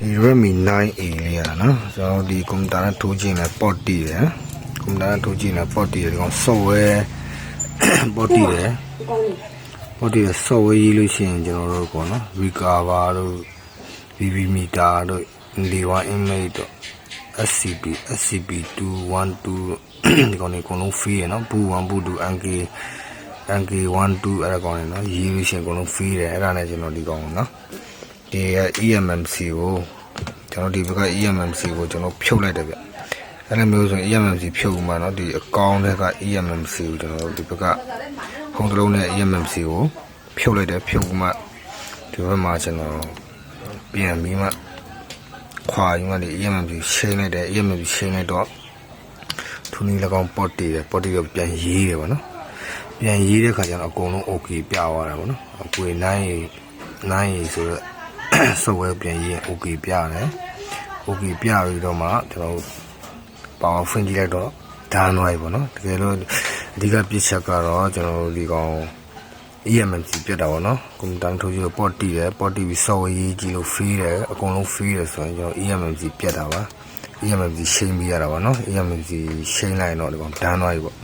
Redmi 9A လေးရနော်ကျွန်တော်ဒီကွန်ပျူတာနဲ့ထိုးကြည့်နေပေါ့တီးတယ်ကွန်ပျူတာနဲ့ထိုးကြည့်နေပေါ့တီးတယ်ဒီကောင် software ပေါ့တီးတယ်ပေါ့တီး software ရေးလို့ရှိရင်ကျွန်တော်တို့ပေါ့နော် recover တို့ VV meter တို့ L1 image တို့ SCP 212ဒီကောင်တွေအကုန်လုံး free ရနော် boot 1 boot 2 NK12 အဲ့ဒါကောင်တွေနော်ရေးလို့ရှိရင်အကုန်လုံး free တယ်အဲ့ဒါနဲ့ကျွန်တော်ဒီကောင်နော်ဒီ EMMC ကိုကျွန်တော်ဒီဘက်က EMMC ကိုကျွန်တော်ဖြုတ်လိုက်တယ်ဗျအဲ့လိုမျိုးဆိုရင် EMMC ဖြုတ်မှเนาะဒီအကောင့်တွေက EMMC ကိုကျွန်တော်ဒီဘက်ကဖုန်းတစ်လုံးနဲ့ EMMC ကိုဖြုတ်လိုက်တယ်ဖြုတ်မှဒီဘက်မှာကျွန်တော်ပြန်ပြီးမှခွာယူမှဒီ EMMC ရှင်းလိုက်တယ် EMMC ရှင်းလိုက်တော့ထုံးနေ၎င်းပေါ့တီးတယ်ပေါ့တီးတော့ပြန်ရေးတယ်ဗောနော်ပြန်ရေးတဲ့ခါကျတော့အကုန်လုံး OK ပြသွားတာဗောနော်အခု9ဆိုတော့software ပြန်ရေး OK ပြတယ် OK ပြပြီးတော့မှကျွန်တော်ပေါင်ဖွင့်ကြည့်လိုက်တော့ဒါနွားပြီပေါ့နော်တကယ်လို့အဓိကပြစ်ချက်ကတော့ကျွန်တော်ဒီကောင် EMMC ပြတ်တာပေါ့နော်ကွန်ပျူတာထိုးကြည့်တော့ပေါ့တီးတယ်ပေါ့တီးပြီး software ရေးကြည့်လို့ free တယ်အကုန်လုံး free တယ်ဆိုရင်ကျွန်တော် EMMC ပြတ်တာပါ EMMC ရှင်းပြရတာပါနော် EMMC ရှင်းလိုက်တော့ဒီကောင်ဒါနွားပြီပေါ့